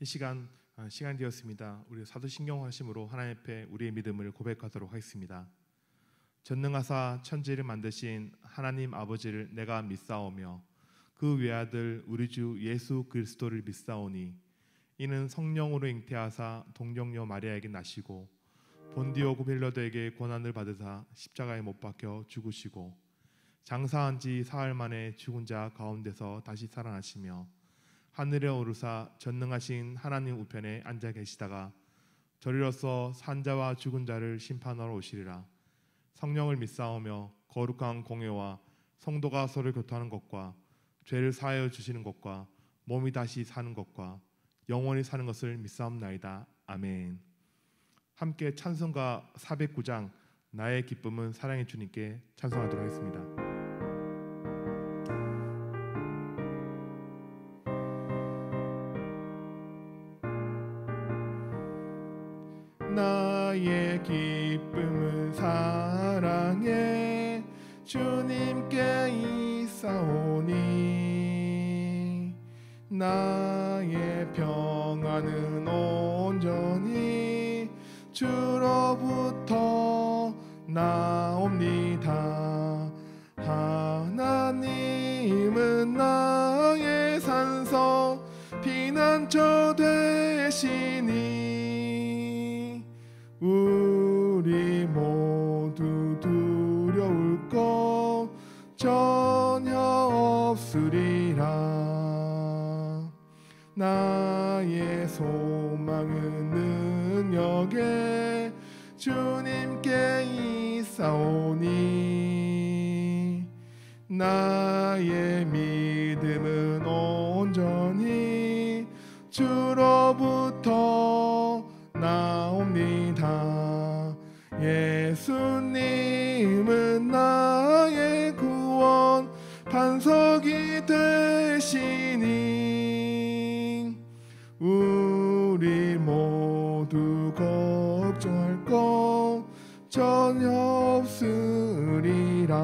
이 시간이 되었습니다. 우리 사도신경 하심으로 하나님 앞에 우리의 믿음을 고백하도록 하겠습니다. 전능하사 천지를 만드신 하나님 아버지를 내가 믿사오며 그 외아들 우리 주 예수 그리스도를 믿사오니 이는 성령으로 잉태하사 동정녀 마리아에게 나시고 본디오 빌라도에게 고난을 받으사 십자가에 못 박혀 죽으시고 장사한 지 사흘 만에 죽은 자 가운데서 다시 살아나시며 하늘에 오르사 전능하신 하나님 우편에 앉아 계시다가 저리로서 산자와 죽은 자를 심판하러 오시리라. 성령을 믿사오며 거룩한 공회와 성도가 서로 교통하는 것과 죄를 사하여 주시는 것과 몸이 다시 사는 것과 영원히 사는 것을 믿사옵나이다. 아멘. 함께 찬송가 409장 나의 기쁨은 사랑의 주님께 찬송하도록 하겠습니다. 나의 기쁨은 사랑에 주님께 있사오니 나의 평안은 온전히 주로부터 나옵니다. 하나님은 나의 산성 피난처 되시니 우리 모두 두려울 것 전혀 없으리라. 나의 소망은 능력에 주님께 있사오니 나의 믿음은 온전히 주로부터 나옵니다. 예수님은 나의 구원 반석이 되시니 우리 모두 걱정할 것 전혀 없으리라.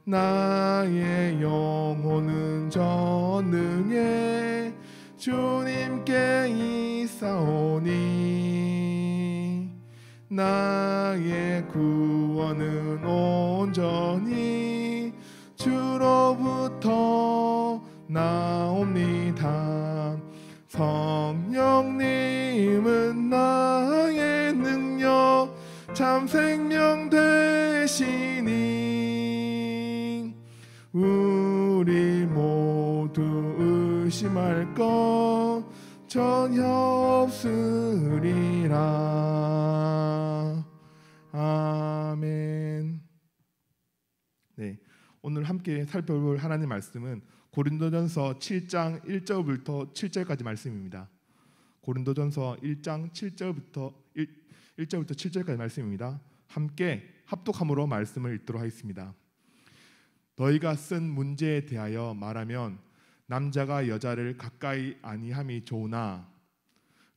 나의 영혼은 전능해 주님께 있사오니 나의 구원은 온전히 주로부터 나옵니다. 성령님은 나의 능력 참 생명 되시니 우리 모두 의심할 것 전혀 없으리라. 아멘. 네, 오늘 함께 살펴볼 하나님 말씀은 고린도전서 7장 1절부터 7절까지 말씀입니다. 고린도전서 1장 1절부터 7절까지 말씀입니다. 함께 합독함으로 말씀을 읽도록 하겠습니다. 너희가 쓴 문제에 대하여 말하면 남자가 여자를 가까이 아니함이 좋으나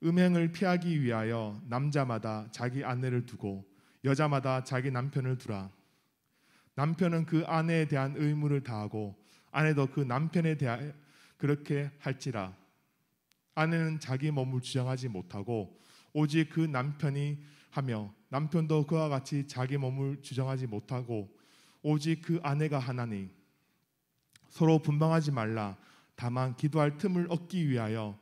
음행을 피하기 위하여 남자마다 자기 아내를 두고 여자마다 자기 남편을 두라. 남편은 그 아내에 대한 의무를 다하고 아내도 그 남편에 대하여 그렇게 할지라. 아내는 자기 몸을 주장하지 못하고 오직 그 남편이 하며 남편도 그와 같이 자기 몸을 주장하지 못하고 오직 그 아내가 하나니 서로 분방하지 말라. 다만 기도할 틈을 얻기 위하여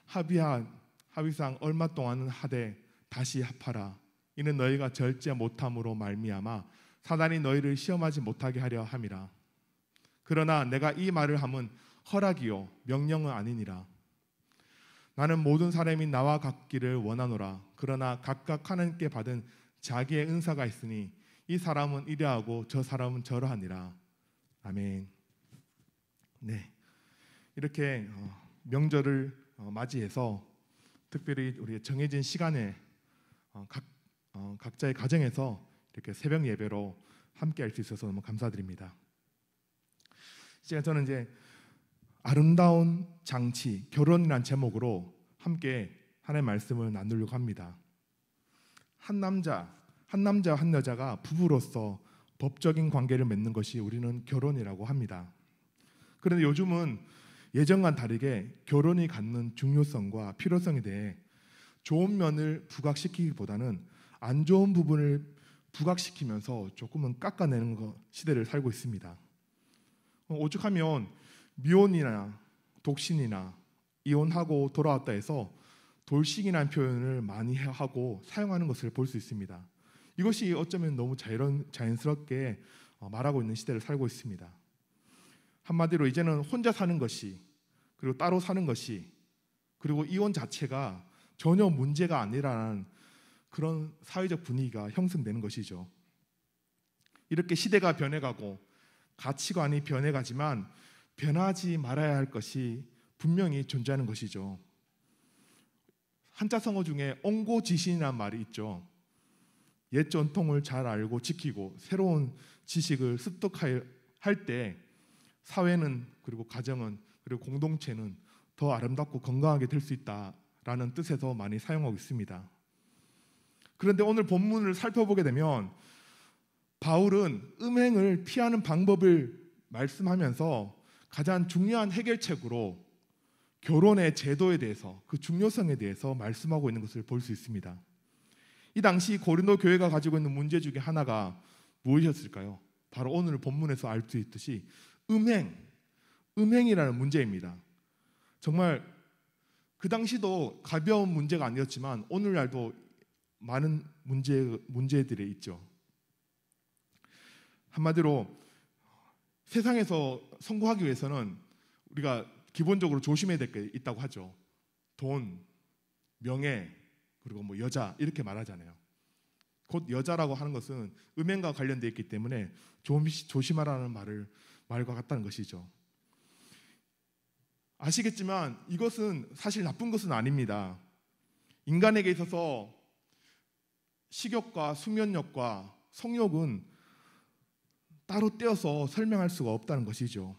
합의상 얼마 동안은 하되 다시 합하라. 이는 너희가 절제 못함으로 말미암아 사단이 너희를 시험하지 못하게 하려 함이라. 그러나 내가 이 말을 함은 허락이요 명령은 아니니라. 나는 모든 사람이 나와 같기를 원하노라. 그러나 각각 하나님께 받은 자기의 은사가 있으니 이 사람은 이러하고 저 사람은 저러하니라. 아멘. 네, 이렇게 명절을 맞이해서 특별히 우리 정해진 시간에 각자의 가정에서 이렇게 새벽 예배로 함께 할 수 있어서 너무 감사드립니다. 저는 이제 아름다운 장치, 결혼이란 제목으로 함께 하나님의 말씀을 나누려고 합니다. 한 남자 한 여자가 부부로서 법적인 관계를 맺는 것이 우리는 결혼이라고 합니다. 그런데 요즘은 예전과는 다르게 결혼이 갖는 중요성과 필요성에 대해 좋은 면을 부각시키기보다는 안 좋은 부분을 부각시키면서 조금은 깎아내는 시대를 살고 있습니다. 오죽하면 미혼이나 독신이나 이혼하고 돌아왔다 해서 돌싱이라는 표현을 많이 하고 사용하는 것을 볼 수 있습니다. 이것이 어쩌면 너무 자연스럽게 말하고 있는 시대를 살고 있습니다. 한마디로 이제는 혼자 사는 것이, 그리고 따로 사는 것이, 그리고 이혼 자체가 전혀 문제가 아니라는 그런 사회적 분위기가 형성되는 것이죠. 이렇게 시대가 변해가고 가치관이 변해가지만 변하지 말아야 할 것이 분명히 존재하는 것이죠. 한자성어 중에 옹고지신이라는 말이 있죠. 옛 전통을 잘 알고 지키고 새로운 지식을 습득할 때 사회는, 그리고 가정은, 그리고 공동체는 더 아름답고 건강하게 될 수 있다라는 뜻에서 많이 사용하고 있습니다. 그런데 오늘 본문을 살펴보게 되면 바울은 음행을 피하는 방법을 말씀하면서 가장 중요한 해결책으로 결혼의 제도에 대해서, 그 중요성에 대해서 말씀하고 있는 것을 볼 수 있습니다. 이 당시 고린도 교회가 가지고 있는 문제 중에 하나가 무엇이었을까요? 바로 오늘 본문에서 알 수 있듯이 음행이라는 문제입니다. 정말 그 당시도 가벼운 문제가 아니었지만 오늘날도 많은 문제들이 있죠. 한마디로 세상에서 성공하기 위해서는 우리가 기본적으로 조심해야 될 게 있다고 하죠. 돈, 명예, 그리고 뭐 여자, 이렇게 말하잖아요. 곧 여자라고 하는 것은 음행과 관련되어 있기 때문에 조심하라는 말과 같다는 것이죠. 아시겠지만 이것은 사실 나쁜 것은 아닙니다. 인간에게 있어서 식욕과 숙면욕과 성욕은 따로 떼어서 설명할 수가 없다는 것이죠.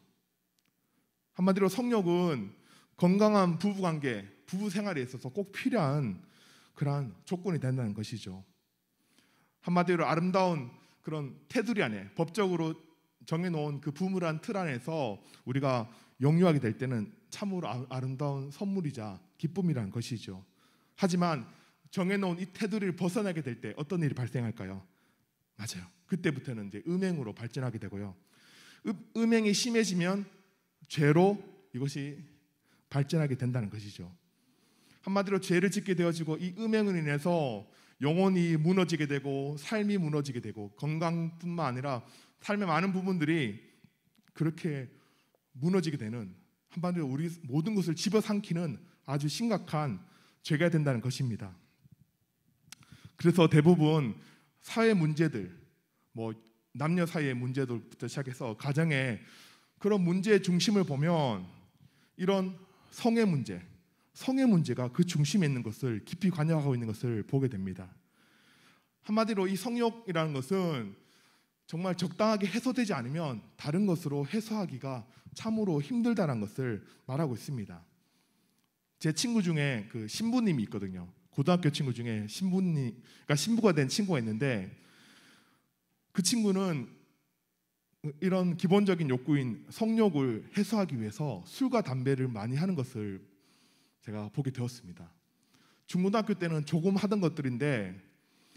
한마디로 성욕은 건강한 부부관계, 부부 생활에 있어서 꼭 필요한 그러한 조건이 된다는 것이죠. 한마디로 아름다운 그런 테두리 안에, 법적으로 정해놓은 그 부무란 틀 안에서 우리가 영유하게 될 때는 참으로 아름다운 선물이자 기쁨이라는 것이죠. 하지만 정해놓은 이 테두리를 벗어나게 될 때 어떤 일이 발생할까요? 맞아요. 그때부터는 이제 음행으로 발전하게 되고요. 음행이 심해지면 죄로 이것이 발전하게 된다는 것이죠. 한마디로 죄를 짓게 되어지고 이 음행으로 인해서 영혼이 무너지게 되고 삶이 무너지게 되고 건강뿐만 아니라 삶의 많은 부분들이 그렇게 무너지게 되는, 한마디로 우리 모든 것을 집어삼키는 아주 심각한 죄가 된다는 것입니다. 그래서 대부분 사회 문제들, 뭐 남녀 사이의 문제들부터 시작해서 가정의 그런 문제의 중심을 보면 이런 성의 문제가 그 중심에 있는 것을 깊이 관여하고 있는 것을 보게 됩니다. 한마디로 이 성욕이라는 것은 정말 적당하게 해소되지 않으면 다른 것으로 해소하기가 참으로 힘들다는 것을 말하고 있습니다. 제 친구 중에 그 신부님이 있거든요. 고등학교 친구 중에 그러니까 신부가 된 친구가 있는데 그 친구는 이런 기본적인 욕구인 성욕을 해소하기 위해서 술과 담배를 많이 하는 것을 제가 보게 되었습니다. 중고등학교 때는 조금 하던 것들인데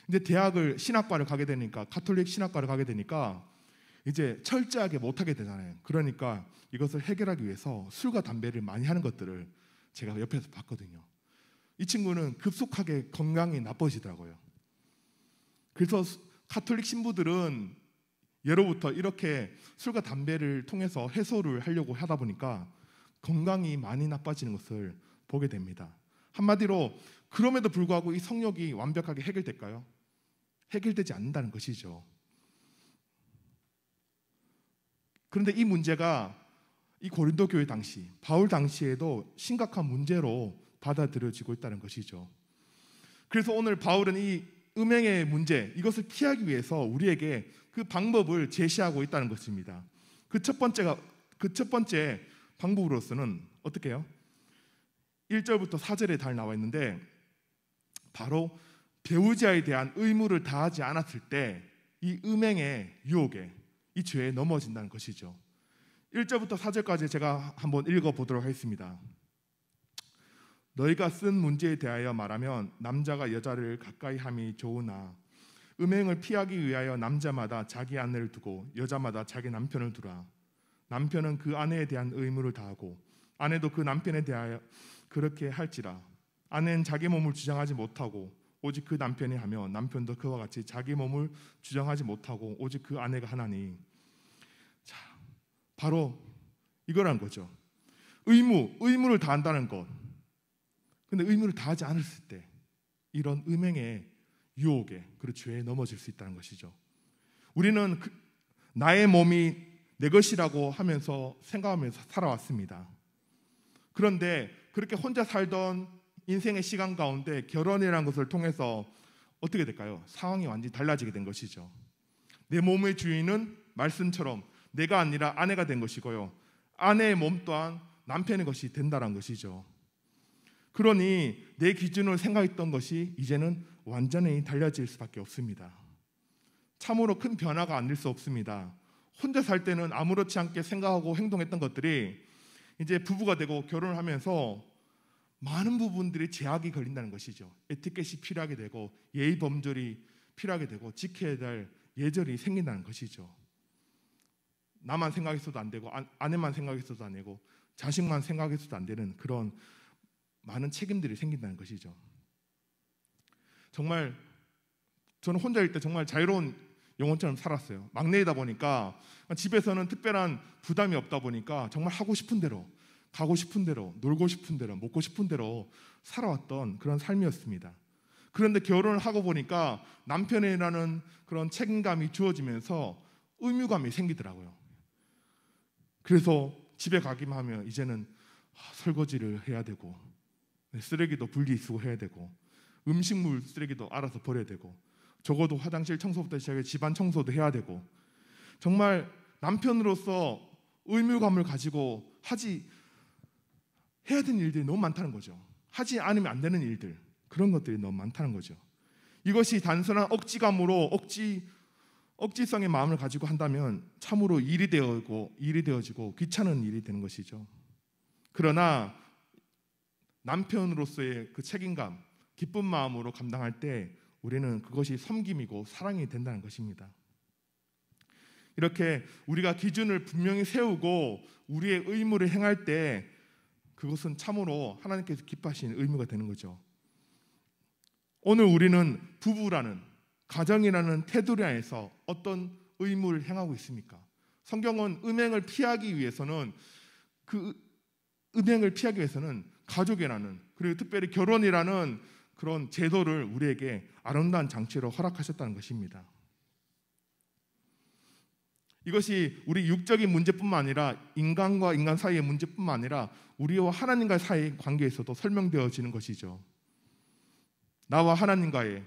이제 대학을 신학과를 가게 되니까, 가톨릭 신학과를 가게 되니까 이제 철저하게 못하게 되잖아요. 그러니까 이것을 해결하기 위해서 술과 담배를 많이 하는 것들을 제가 옆에서 봤거든요. 이 친구는 급속하게 건강이 나빠지더라고요. 그래서 가톨릭 신부들은 예로부터 이렇게 술과 담배를 통해서 해소를 하려고 하다 보니까 건강이 많이 나빠지는 것을 보게 됩니다. 한마디로 그럼에도 불구하고 이 성욕이 완벽하게 해결될까요? 해결되지 않는다는 것이죠. 그런데 이 문제가 이 고린도 교회 당시, 바울 당시에도 심각한 문제로 받아들여지고 있다는 것이죠. 그래서 오늘 바울은 이 음행의 문제, 이것을 피하기 위해서 우리에게 그 방법을 제시하고 있다는 것입니다. 그 첫 번째 방법으로서는 어떻게 해요? 1절부터 4절에 잘 나와 있는데 바로 배우자에 대한 의무를 다하지 않았을 때 이 음행의 유혹에, 이 죄에 넘어진다는 것이죠. 1절부터 4절까지 제가 한번 읽어보도록 하겠습니다. 너희가 쓴 문제에 대하여 말하면 남자가 여자를 가까이 함이 좋으나 음행을 피하기 위하여 남자마다 자기 아내를 두고 여자마다 자기 남편을 두라. 남편은 그 아내에 대한 의무를 다하고 아내도 그 남편에 대하여 그렇게 할지라. 아내는 자기 몸을 주장하지 못하고 오직 그 남편이 하며 남편도 그와 같이 자기 몸을 주장하지 못하고 오직 그 아내가 하나니. 자, 바로 이거란 거죠. 의무를 다한다는 것. 근데 의무를 다하지 않았을 때 이런 음행의 유혹에 그리고 죄에 넘어질 수 있다는 것이죠. 우리는 나의 몸이 내 것이라고 하면서 생각하면서 살아왔습니다. 그런데 그렇게 혼자 살던 인생의 시간 가운데 결혼이라는 것을 통해서 어떻게 될까요? 상황이 완전히 달라지게 된 것이죠. 내 몸의 주인은 말씀처럼 내가 아니라 아내가 된 것이고요, 아내의 몸 또한 남편의 것이 된다는 것이죠. 그러니 내 기준으로 생각했던 것이 이제는 완전히 달라질 수밖에 없습니다. 참으로 큰 변화가 아닐 수 없습니다. 혼자 살 때는 아무렇지 않게 생각하고 행동했던 것들이 이제 부부가 되고 결혼을 하면서 많은 부분들이 제약이 걸린다는 것이죠. 에티켓이 필요하게 되고 예의 범절이 필요하게 되고 지켜야 될 예절이 생긴다는 것이죠. 나만 생각했어도 안 되고 아내만 생각했어도 안 되고 자식만 생각했어도 안 되는 그런 많은 책임들이 생긴다는 것이죠. 정말 저는 혼자일 때 정말 자유로운 영혼처럼 살았어요. 막내이다 보니까 집에서는 특별한 부담이 없다 보니까 정말 하고 싶은 대로, 가고 싶은 대로, 놀고 싶은 대로, 먹고 싶은 대로 살아왔던 그런 삶이었습니다. 그런데 결혼을 하고 보니까 남편이라는 그런 책임감이 주어지면서 의무감이 생기더라고요. 그래서 집에 가기만 하면 이제는 설거지를 해야 되고 쓰레기도 분리수거 해야 되고 음식물 쓰레기도 알아서 버려야 되고 적어도 화장실 청소부터 시작해 집안 청소도 해야 되고 정말 남편으로서 의무감을 가지고 해야 되는 일들이 너무 많다는 거죠. 하지 않으면 안 되는 일들, 그런 것들이 너무 많다는 거죠. 이것이 단순한 억지감으로 억지성의 마음을 가지고 한다면 참으로 일이 되어지고 귀찮은 일이 되는 것이죠. 그러나 남편으로서의 그 책임감, 기쁜 마음으로 감당할 때 우리는 그것이 섬김이고 사랑이 된다는 것입니다. 이렇게 우리가 기준을 분명히 세우고 우리의 의무를 행할 때 그것은 참으로 하나님께서 기뻐하시는 의무가 되는 거죠. 오늘 우리는 부부라는 가정이라는 테두리 안에서 어떤 의무를 행하고 있습니까? 성경은 음행을 피하기 위해서는 가족이라는 그리고 특별히 결혼이라는 그런 제도를 우리에게 아름다운 장치로 허락하셨다는 것입니다. 이것이 우리 육적인 문제뿐만 아니라 인간과 인간 사이의 문제뿐만 아니라 우리와 하나님과 사이의 관계에서도 설명되어지는 것이죠. 나와 하나님과의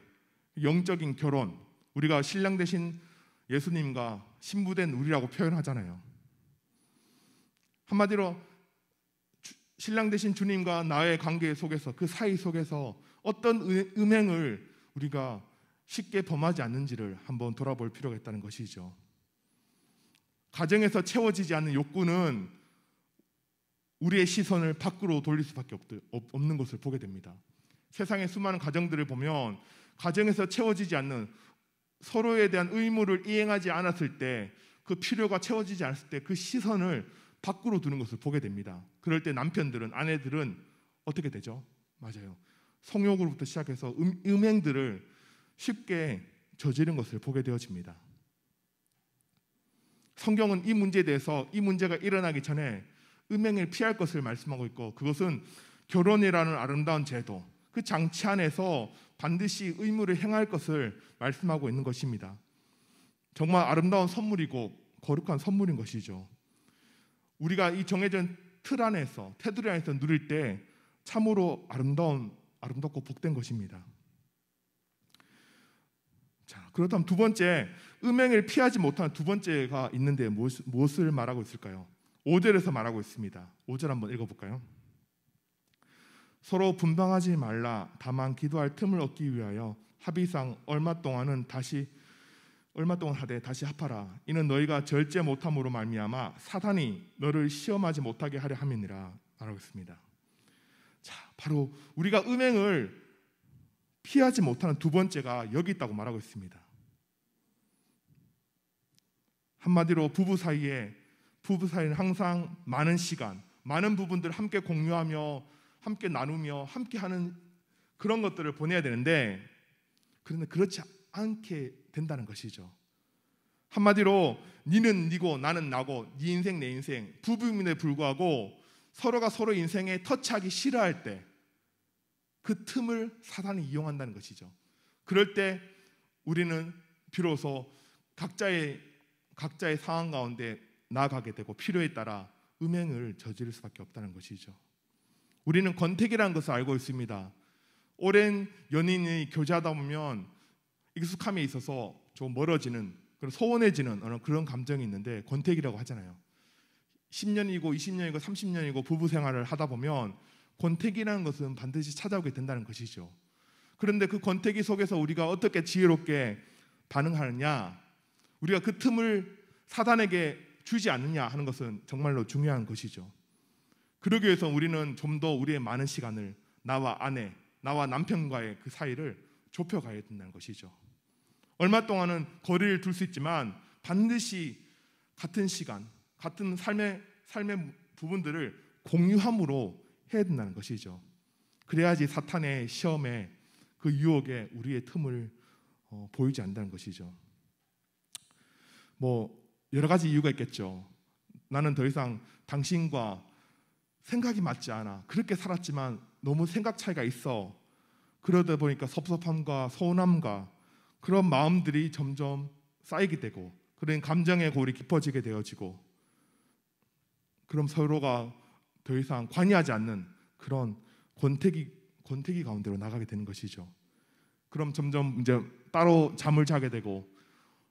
영적인 결혼, 우리가 신랑 되신 예수님과 신부된 우리라고 표현하잖아요. 한마디로 신랑 되신 주님과 나의 관계 속에서 그 사이 속에서 어떤 음행을 우리가 쉽게 범하지 않는지를 한번 돌아볼 필요가 있다는 것이죠. 가정에서 채워지지 않는 욕구는 우리의 시선을 밖으로 돌릴 수밖에 없는 것을 보게 됩니다. 세상의 수많은 가정들을 보면 가정에서 채워지지 않는 서로에 대한 의무를 이행하지 않았을 때 그 필요가 채워지지 않았을 때 그 시선을 밖으로 두는 것을 보게 됩니다. 그럴 때 남편들은, 아내들은 어떻게 되죠? 맞아요. 성욕으로부터 시작해서 음행들을 쉽게 저지른 것을 보게 되어집니다. 성경은 이 문제에 대해서 이 문제가 일어나기 전에 음행을 피할 것을 말씀하고 있고 그것은 결혼이라는 아름다운 제도, 그 장치 안에서 반드시 의무를 행할 것을 말씀하고 있는 것입니다. 정말 아름다운 선물이고 거룩한 선물인 것이죠. 우리가 이 정해진 틀 안에서, 테두리 안에서 누릴 때 참으로 아름답고 복된 것입니다. 자, 그렇다면 두 번째, 음행을 피하지 못하는 두 번째가 있는데 무엇을 말하고 있을까요? 5절에서 말하고 있습니다. 5절 한번 읽어볼까요? 서로 분방하지 말라. 다만 기도할 틈을 얻기 위하여 합의상 얼마 동안은 다시 얼마 동안 하되 다시 합하라. 이는 너희가 절제 못함으로 말미암아 사단이 너를 시험하지 못하게 하려 함이니라 말하고 있습니다. 자, 바로 우리가 음행을 피하지 못하는 두 번째가 여기 있다고 말하고 있습니다. 한마디로 부부 사이에는 항상 많은 시간, 많은 부분들을 함께 공유하며 함께 나누며 함께 하는 그런 것들을 보내야 되는데, 그런데 그렇지 않게 된다는 것이죠. 한마디로 니는 니고 나는 나고 네 인생 내 인생, 부부임에 불구하고 서로가 서로 인생에 터치하기 싫어할 때 그 틈을 사단이 이용한다는 것이죠. 그럴 때 우리는 비로소 각자의 상황 가운데 나아가게 되고 필요에 따라 음행을 저지를 수밖에 없다는 것이죠. 우리는 권태기라는 것을 알고 있습니다. 오랜 연인이 교제하다 보면 익숙함에 있어서 좀 멀어지는, 소원해지는 그런 감정이 있는데 권태기라고 하잖아요. 10년이고 20년이고 30년이고 부부 생활을 하다 보면 권태기라는 것은 반드시 찾아오게 된다는 것이죠. 그런데 그 권태기 속에서 우리가 어떻게 지혜롭게 반응하느냐, 우리가 그 틈을 사단에게 주지 않느냐 하는 것은 정말로 중요한 것이죠. 그러기 위해서 우리는 좀 더 우리의 많은 시간을 나와 아내, 나와 남편과의 그 사이를 좁혀가야 된다는 것이죠. 얼마 동안은 거리를 둘 수 있지만 반드시 같은 시간, 같은 삶의 부분들을 공유함으로 해야 된다는 것이죠. 그래야지 사탄의 시험에, 그 유혹에 우리의 틈을 보이지 않는다는 것이죠. 여러 가지 이유가 있겠죠. 나는 더 이상 당신과 생각이 맞지 않아. 그렇게 살았지만 너무 생각 차이가 있어. 그러다 보니까 섭섭함과 서운함과 그런 마음들이 점점 쌓이게 되고, 그런 감정의 골이 깊어지게 되어지고, 그럼 서로가 더 이상 관여하지 않는 그런 권태기 가운데로 나가게 되는 것이죠. 그럼 점점 이제 따로 잠을 자게 되고,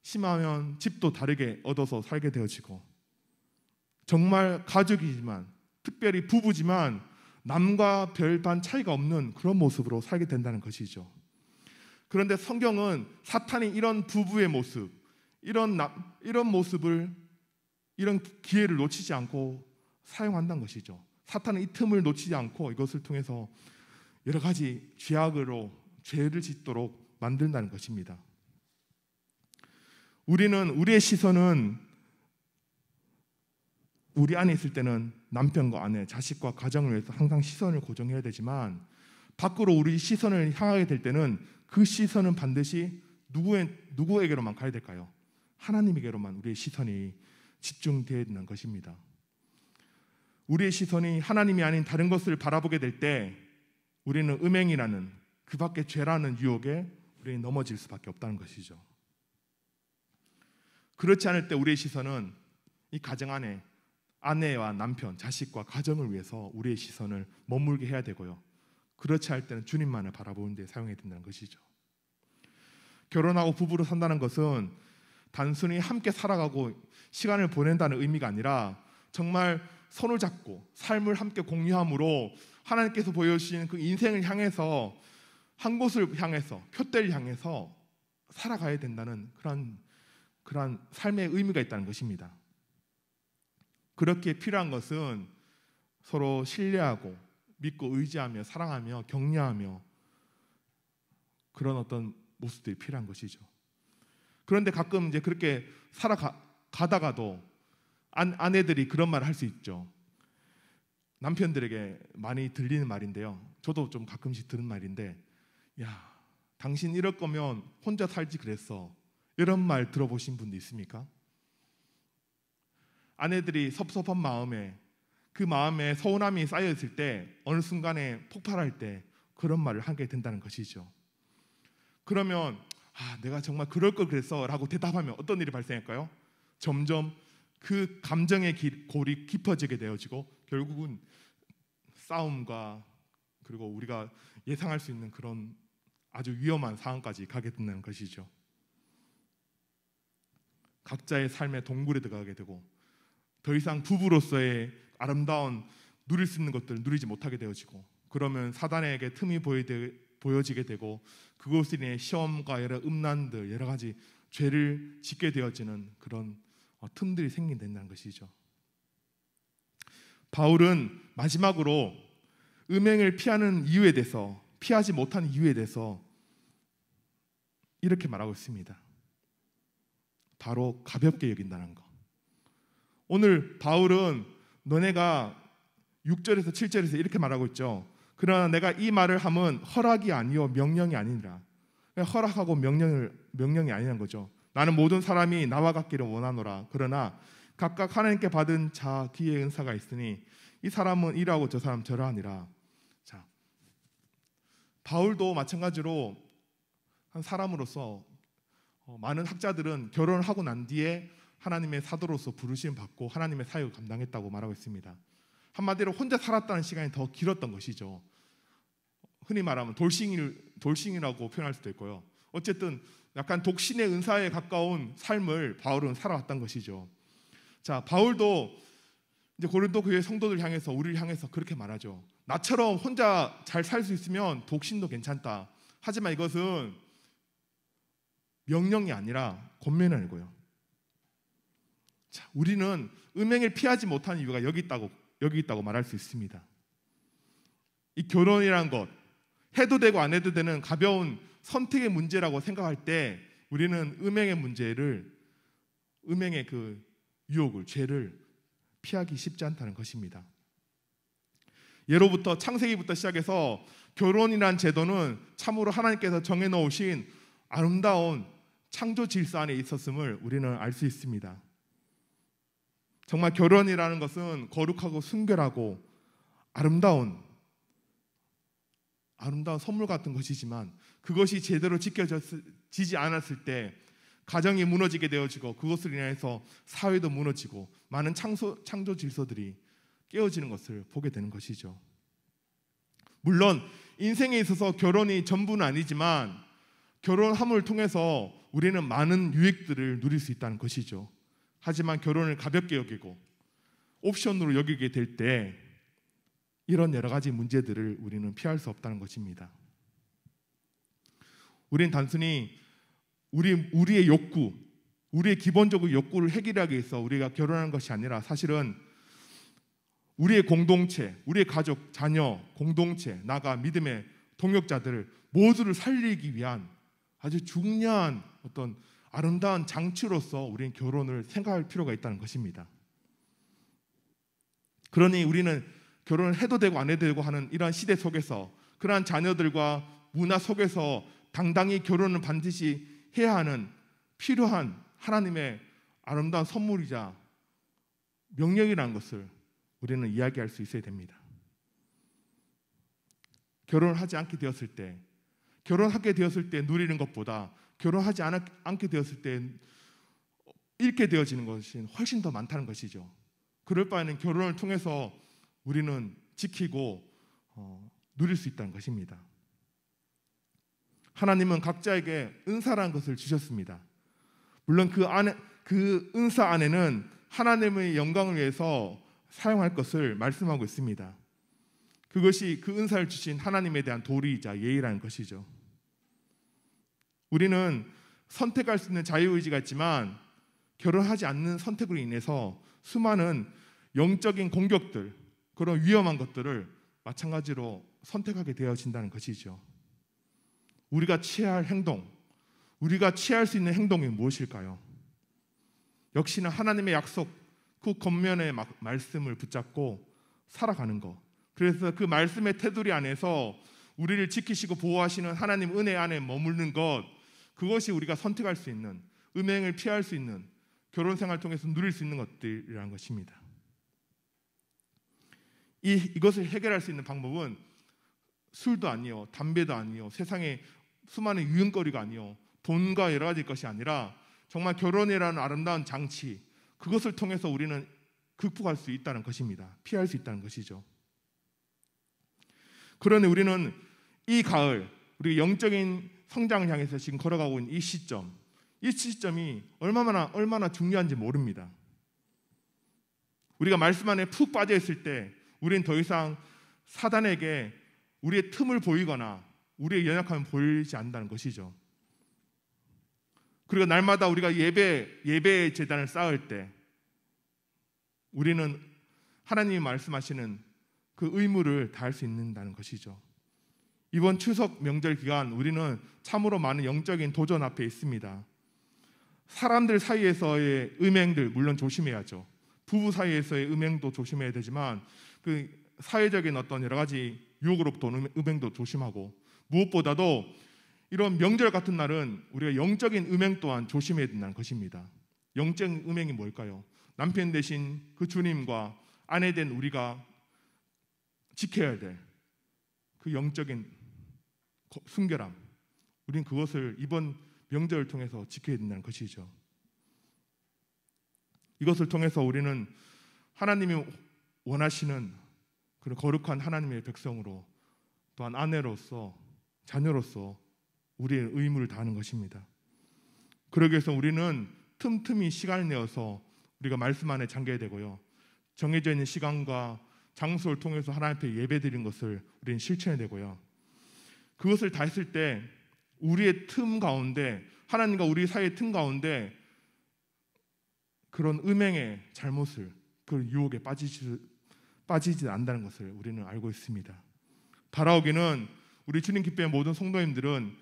심하면 집도 다르게 얻어서 살게 되어지고, 정말 가족이지만, 특별히 부부지만 남과 별반 차이가 없는 그런 모습으로 살게 된다는 것이죠. 그런데 성경은 사탄이 이런 부부의 모습, 이런 모습을, 이런 기회를 놓치지 않고 사용한다는 것이죠. 사탄은 이 틈을 놓치지 않고 이것을 통해서 여러 가지 죄를 짓도록 만든다는 것입니다. 우리의 시선은 우리 안에 있을 때는 남편과 아내, 자식과 가정을 위해서 항상 시선을 고정해야 되지만, 밖으로 우리 시선을 향하게 될 때는 그 시선은 반드시 누구에게로만 가야 될까요? 하나님에게로만 우리의 시선이 집중되어야 되는 것입니다. 우리의 시선이 하나님이 아닌 다른 것을 바라보게 될 때 우리는 음행이라는, 그 밖에 죄라는 유혹에 우리는 넘어질 수밖에 없다는 것이죠. 그렇지 않을 때 우리의 시선은 이 가정 안에 아내와 남편, 자식과 가정을 위해서 우리의 시선을 머물게 해야 되고요. 그렇지 않을 때는 주님만을 바라보는 데 사용해야 된다는 것이죠. 결혼하고 부부로 산다는 것은 단순히 함께 살아가고 시간을 보낸다는 의미가 아니라 정말 손을 잡고 삶을 함께 공유함으로 하나님께서 보여주시는 그 인생을 향해서, 한 곳을 향해서, 표대를 향해서 살아가야 된다는 그러한 삶의 의미가 있다는 것입니다. 그렇게 필요한 것은 서로 신뢰하고 믿고 의지하며 사랑하며 격려하며 그런 어떤 모습들이 필요한 것이죠. 그런데 가끔 이제 그렇게 살아가다가도 아내들이 그런 말을 할 수 있죠. 남편들에게 많이 들리는 말인데요. 저도 좀 가끔씩 들은 말인데, 야, 당신 이럴 거면 혼자 살지 그랬어. 이런 말 들어보신 분도 있습니까? 아내들이 섭섭한 마음에, 그 마음에 서운함이 쌓여있을 때, 어느 순간에 폭발할 때 그런 말을 하게 된다는 것이죠. 그러면 내가 정말 그럴 걸 그랬어 라고 대답하면 어떤 일이 발생할까요? 점점 그 감정의 골이 깊어지게 되어지고 결국은 싸움과, 그리고 우리가 예상할 수 있는 그런 아주 위험한 상황까지 가게 된다는 것이죠. 각자의 삶의 동굴에 들어가게 되고 더 이상 부부로서의 아름다운 누릴 수 있는 것들을 누리지 못하게 되어지고, 그러면 사단에게 틈이 보여지게 되고 그것으로 인해 시험과 여러 음란들, 여러 가지 죄를 짓게 되어지는 그런 틈들이 생긴다는 것이죠. 바울은 마지막으로 음행을 피하는 이유에 대해서, 피하지 못하는 이유에 대해서 이렇게 말하고 있습니다. 바로 가볍게 여긴다는 것. 오늘 바울은 너네가 6절에서 7절에서 이렇게 말하고 있죠. 그러나 내가 이 말을 함은 허락이 아니요 명령이 아니니라. 허락하고 명령이 아니라는 거죠. 나는 모든 사람이 나와 같기를 원하노라. 그러나 각각 하나님께 받은 자기의 은사가 있으니 이 사람은 이러하고 저 사람 저러하니라. 자, 바울도 마찬가지로 한 사람으로서 많은 학자들은 결혼을 하고 난 뒤에 하나님의 사도로서 부르심 받고 하나님의 사역을 감당했다고 말하고 있습니다. 한마디로 혼자 살았다는 시간이 더 길었던 것이죠. 흔히 말하면 돌싱이라고 표현할 수도 있고요. 어쨌든 약간 독신의 은사에 가까운 삶을 바울은 살아왔던 것이죠. 자, 바울도 이제 고린도 교회 성도들 향해서, 우리를 향해서 그렇게 말하죠. 나처럼 혼자 잘 살 수 있으면 독신도 괜찮다. 하지만 이것은 명령이 아니라 권면이고요. 자, 우리는 음행을 피하지 못하는 이유가 여기 있다고 말할 수 있습니다. 이 결혼이란 것, 해도 되고 안 해도 되는 가벼운 선택의 문제라고 생각할 때 우리는 음행의 그 유혹을, 죄를 피하기 쉽지 않다는 것입니다. 예로부터 창세기부터 시작해서 결혼이란 제도는 참으로 하나님께서 정해놓으신 아름다운 창조 질서 안에 있었음을 우리는 알 수 있습니다. 정말 결혼이라는 것은 거룩하고 순결하고 아름다운 선물 같은 것이지만 그것이 제대로 지켜지지 않았을 때 가정이 무너지게 되어지고 그것으로 인해서 사회도 무너지고 많은 창조 질서들이 깨어지는 것을 보게 되는 것이죠. 물론 인생에 있어서 결혼이 전부는 아니지만 결혼함을 통해서 우리는 많은 유익들을 누릴 수 있다는 것이죠. 하지만 결혼을 가볍게 여기고 옵션으로 여기게 될 때 이런 여러 가지 문제들을 우리는 피할 수 없다는 것입니다. 우리는 단순히 우리의 욕구, 우리의 기본적인 욕구를 해결하기 위해서 우리가 결혼하는 것이 아니라 사실은 우리의 공동체, 우리의 가족, 자녀, 공동체, 나아가 믿음의 동역자들을 모두를 살리기 위한 아주 중요한 어떤 아름다운 장치로서 우리는 결혼을 생각할 필요가 있다는 것입니다. 그러니 우리는 결혼을 해도 되고 안 해도 되고 하는 이러한 시대 속에서 그러한 자녀들과 문화 속에서 당당히 결혼을 반드시 해야 하는 필요한 하나님의 아름다운 선물이자 명령이라는 것을 우리는 이야기할 수 있어야 됩니다. 결혼을 하지 않게 되었을 때, 결혼하게 되었을 때 누리는 것보다 결혼하지 않게 되었을 때 잃게 되어지는 것이 훨씬 더 많다는 것이죠. 그럴 바에는 결혼을 통해서 우리는 지키고 누릴 수 있다는 것입니다. 하나님은 각자에게 은사라는 것을 주셨습니다. 물론 그 은사 안에는 하나님의 영광을 위해서 사용할 것을 말씀하고 있습니다. 그것이 그 은사를 주신 하나님에 대한 도리이자 예의라는 것이죠. 우리는 선택할 수 있는 자유의지가 있지만 결혼하지 않는 선택으로 인해서 수많은 영적인 공격들, 그런 위험한 것들을 마찬가지로 선택하게 되어진다는 것이죠. 우리가 취해야 할 행동, 우리가 취할 수 있는 행동이 무엇일까요? 역시나 하나님의 약속, 그 겉면의 말씀을 붙잡고 살아가는 것. 그래서 그 말씀의 테두리 안에서 우리를 지키시고 보호하시는 하나님 은혜 안에 머무르는 것, 그것이 우리가 선택할 수 있는, 음행을 피할 수 있는, 결혼 생활을 통해서 누릴 수 있는 것들이라는 것입니다. 이것을 해결할 수 있는 방법은 술도 아니요, 담배도 아니요, 세상에 수많은 유흥거리가 아니요, 돈과 여러 가지 것이 아니라 정말 결혼이라는 아름다운 장치, 그것을 통해서 우리는 극복할 수 있다는 것입니다. 피할 수 있다는 것이죠. 그러니 우리는 이 가을, 우리 영적인 성장을 향해서 지금 걸어가고 있는 이 시점이 얼마나 중요한지 모릅니다. 우리가 말씀 안에 푹 빠져 있을 때 우리는 더 이상 사단에게 우리의 틈을 보이거나 우리의 연약함을 보이지 않는다는 것이죠. 그리고 날마다 우리가 예배의 제단을 쌓을 때 우리는 하나님이 말씀하시는 그 의무를 다할 수 있는다는 것이죠. 이번 추석 명절 기간 우리는 참으로 많은 영적인 도전 앞에 있습니다. 사람들 사이에서의 음행들 물론 조심해야죠. 부부 사이에서의 음행도 조심해야 되지만 그 사회적인 어떤 여러 가지 유혹으로부터 오는 음행도 조심하고, 무엇보다도 이런 명절 같은 날은 우리가 영적인 음행 또한 조심해야 된다는 것입니다. 영적인 음행이 뭘까요? 남편 대신 그 주님과 아내 된 우리가 지켜야 될 그 영적인 순결함, 우리는 그것을 이번 명절을 통해서 지켜야 된다는 것이죠. 이것을 통해서 우리는 하나님이 원하시는 그런 거룩한 하나님의 백성으로, 또한 아내로서 자녀로서 우리의 의무를 다하는 것입니다. 그러기 위해서 우리는 틈틈이 시간을 내어서 우리가 말씀 안에 잠겨야 되고요, 정해져 있는 시간과 장소를 통해서 하나님 앞에 예배드리는 것을 우리는 실천해야 되고요, 그것을 다 했을 때 우리의 틈 가운데, 하나님과 우리 사이의 틈 가운데 그런 음행의 잘못을, 그 유혹에 빠지지 않는다는 것을 우리는 알고 있습니다. 바라오기는 우리 주님 기쁨의 모든 성도님들은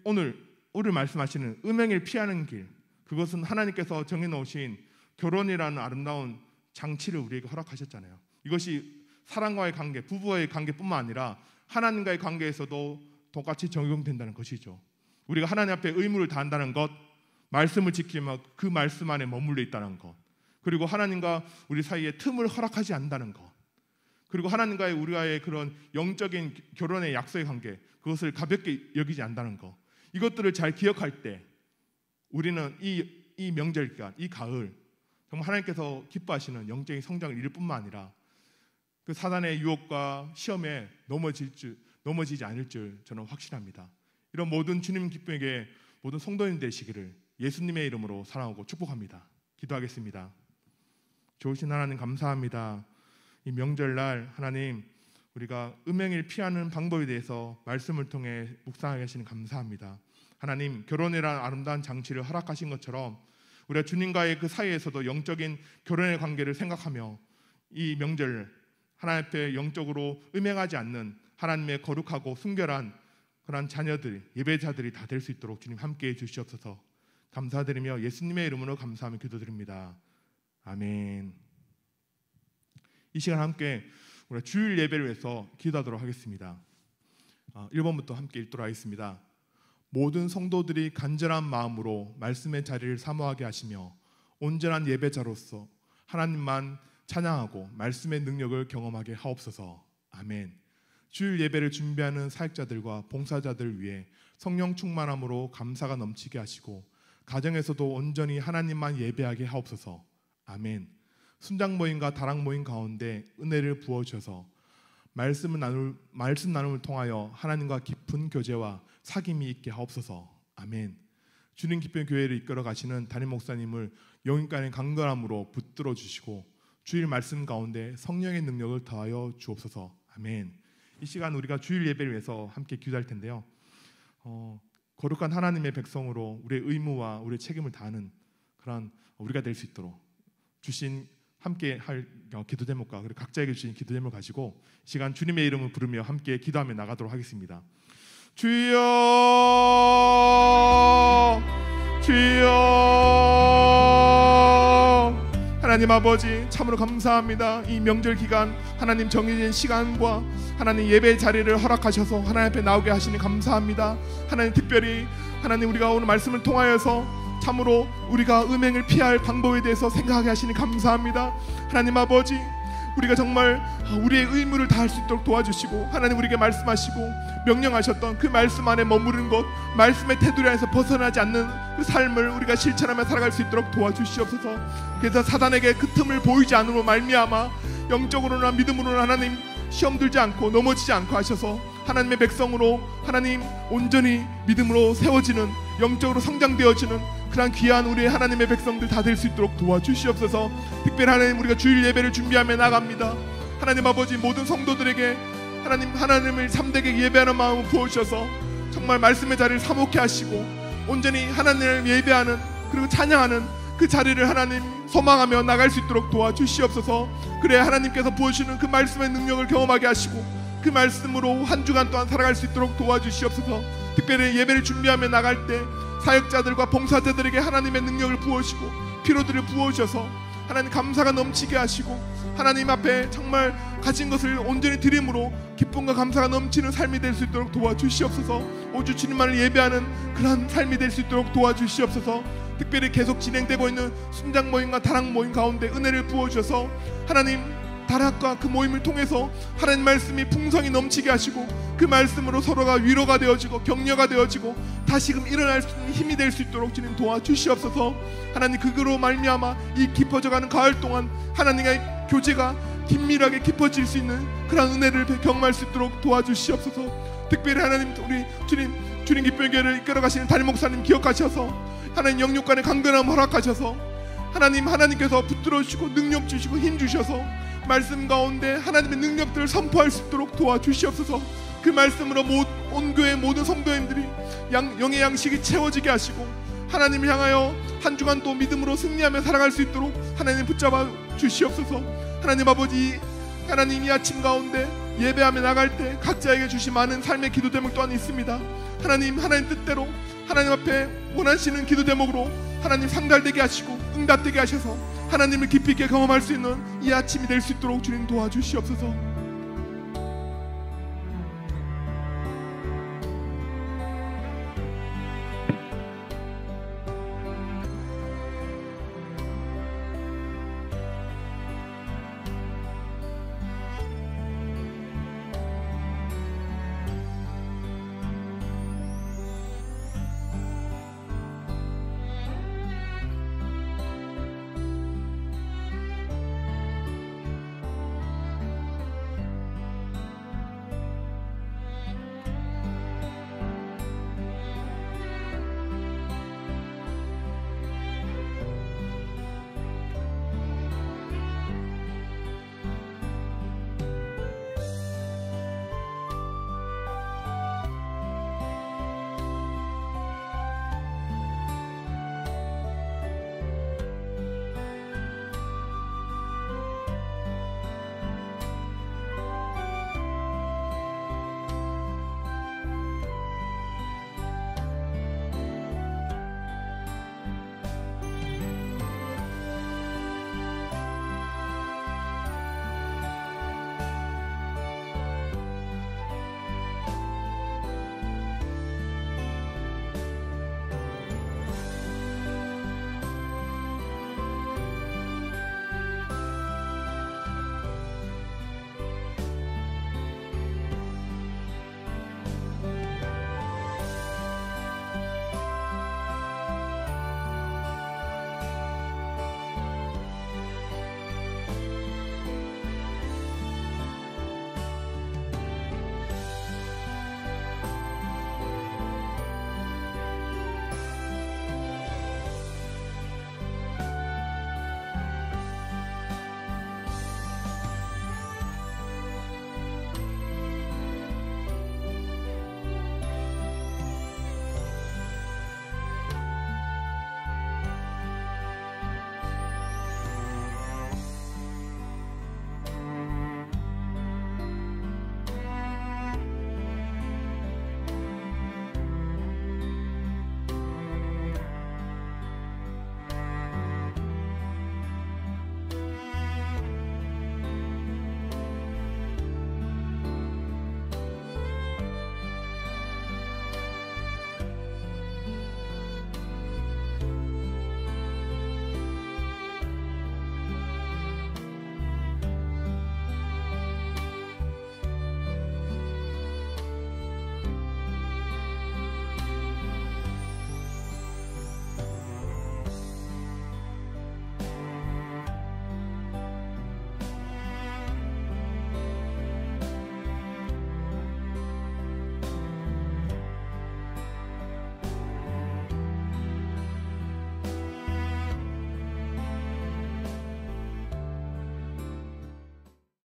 오늘 말씀하시는 음행을 피하는 길, 그것은 하나님께서 정해놓으신 결혼이라는 아름다운 장치를 우리에게 허락하셨잖아요. 이것이 사랑과의 관계, 부부와의 관계뿐만 아니라 하나님과의 관계에서도 똑같이 적용된다는 것이죠. 우리가 하나님 앞에 의무를 다한다는 것, 말씀을 지키며 그 말씀 안에 머물러 있다는 것, 그리고 하나님과 우리 사이에 틈을 허락하지 않는다는 것, 그리고 하나님과의 우리와의 그런 영적인 결혼의 약속의 관계, 그것을 가볍게 여기지 않는다는 것, 이것들을 잘 기억할 때 우리는 이 명절 기간, 이 가을 정말 하나님께서 기뻐하시는 영적인 성장을 이룰 뿐만 아니라 그 사단의 유혹과 시험에 넘어지지 않을 줄 저는 확신합니다. 이런 모든 주님 기쁨에게 모든 성도님 되시기를 예수님의 이름으로 사랑하고 축복합니다. 기도하겠습니다. 좋으신 하나님 감사합니다. 이 명절날 하나님, 우리가 음행을 피하는 방법에 대해서 말씀을 통해 묵상하게 하시니 감사합니다. 하나님, 결혼이라는 아름다운 장치를 허락하신 것처럼 우리가 주님과의 그 사이에서도 영적인 결혼의 관계를 생각하며 이 명절 하나님 앞에 영적으로 음행하지 않는 하나님의 거룩하고 순결한 그런 자녀들, 예배자들이 다 될 수 있도록 주님 함께해 주시옵소서. 감사드리며 예수님의 이름으로 감사하며 기도드립니다. 아멘. 이 시간 함께 우리가 주일 예배를 위해서 기도하도록 하겠습니다. 1번부터 함께 읽도록 하겠습니다. 모든 성도들이 간절한 마음으로 말씀의 자리를 사모하게 하시며 온전한 예배자로서 하나님만 찬양하고 말씀의 능력을 경험하게 하옵소서. 아멘. 주일 예배를 준비하는 사역자들과 봉사자들을 위해 성령 충만함으로 감사가 넘치게 하시고 가정에서도 온전히 하나님만 예배하게 하옵소서. 아멘. 순장 모임과 다락 모임 가운데 은혜를 부어주셔서 말씀 나눔을 통하여 하나님과 깊은 교제와 사귐이 있게 하옵소서. 아멘. 주님 기쁨 교회를 이끌어 가시는 담임 목사님을 영인간의 강건함으로 붙들어 주시고 주일 말씀 가운데 성령의 능력을 더하여 주옵소서. 아멘. 이 시간 우리가 주일 예배를 위해서 함께 기도할 텐데요, 거룩한 하나님의 백성으로 우리의 의무와 우리의 책임을 다하는 그런 우리가 될 수 있도록 주신 함께 할 기도 제목과 그리고 각자에게 주신 기도 제목을 가지고 이 시간 주님의 이름을 부르며 함께 기도하며 나가도록 하겠습니다. 주여, 주여. 하나님 아버지, 참으로 감사합니다. 이 명절 기간 하나님 정해진 시간과 하나님 예배의 자리를 허락하셔서 하나님 앞에 나오게 하시니 감사합니다. 하나님, 특별히 하나님 우리가 오늘 말씀을 통하여서 참으로 우리가 음행을 피할 방법에 대해서 생각하게 하시니 감사합니다. 하나님 아버지, 우리가 정말 우리의 의무를 다할 수 있도록 도와주시고 하나님 우리에게 말씀하시고 명령하셨던 그 말씀 안에 머무르는 것, 말씀의 테두리 안에서 벗어나지 않는 그 삶을 우리가 실천하며 살아갈 수 있도록 도와주시옵소서. 그래서 사단에게 그 틈을 보이지 않으로 말미암아 영적으로나 믿음으로나 하나님 시험 들지 않고 넘어지지 않고 하셔서 하나님의 백성으로 하나님 온전히 믿음으로 세워지는, 영적으로 성장되어지는 그러한 귀한 우리 하나님의 백성들 다 될 수 있도록 도와주시옵소서. 특별히 하나님, 우리가 주일 예배를 준비하며 나갑니다. 하나님 아버지, 모든 성도들에게 하나님을 참되게 예배하는 마음을 부어주셔서 정말 말씀의 자리를 사모케 하시고 온전히 하나님을 예배하는 그리고 찬양하는 그 자리를 하나님 소망하며 나갈 수 있도록 도와주시옵소서. 그래 하나님께서 부어주시는 그 말씀의 능력을 경험하게 하시고 그 말씀으로 한 주간 동안 살아갈 수 있도록 도와주시옵소서. 특별히 예배를 준비하며 나갈 때 사역자들과 봉사자들에게 하나님의 능력을 부어주시고 피로들을 부어주셔서 하나님 감사가 넘치게 하시고 하나님 앞에 정말 가진 것을 온전히 드림으로 기쁨과 감사가 넘치는 삶이 될 수 있도록 도와주시옵소서. 오주 주님만을 예배하는 그러한 삶이 될 수 있도록 도와주시옵소서. 특별히 계속 진행되고 있는 순장 모임과 다락 모임 가운데 은혜를 부어주셔서 하나님 다락과 그 모임을 통해서 하나님 말씀이 풍성히 넘치게 하시고 그 말씀으로 서로가 위로가 되어지고 격려가 되어지고 다시금 일어날 수 있는 힘이 될 수 있도록 주님 도와주시옵소서. 하나님 그거로 말미암아 이 깊어져가는 가을 동안 하나님의 교제가 긴밀하게 깊어질 수 있는 그런 은혜를 경험할 수 있도록 도와주시옵소서. 특별히 하나님 우리 주님 기쁨교회를 이끌어가시는 담임 목사님 기억하셔서 하나님 영육간의 강건함 허락하셔서 하나님께서 붙들어 주시고 능력 주시고 힘 주셔서 말씀 가운데 하나님의 능력들을 선포할 수 있도록 도와주시옵소서. 그 말씀으로 온 교회 모든 성도님들이 영의 양식이 채워지게 하시고 하나님을 향하여 한 주간 또 믿음으로 승리하며 살아갈 수 있도록 하나님 붙잡아 주시옵소서. 하나님 아버지 하나님 이 아침 가운데 예배하며 나갈 때 각자에게 주신 많은 삶의 기도 제목 또한 있습니다. 하나님 뜻대로 하나님 앞에 원하시는 기도 제목으로 하나님 상달되게 하시고 응답되게 하셔서 하나님을 깊이 있게 경험할 수 있는 이 아침이 될 수 있도록 주님 도와주시옵소서.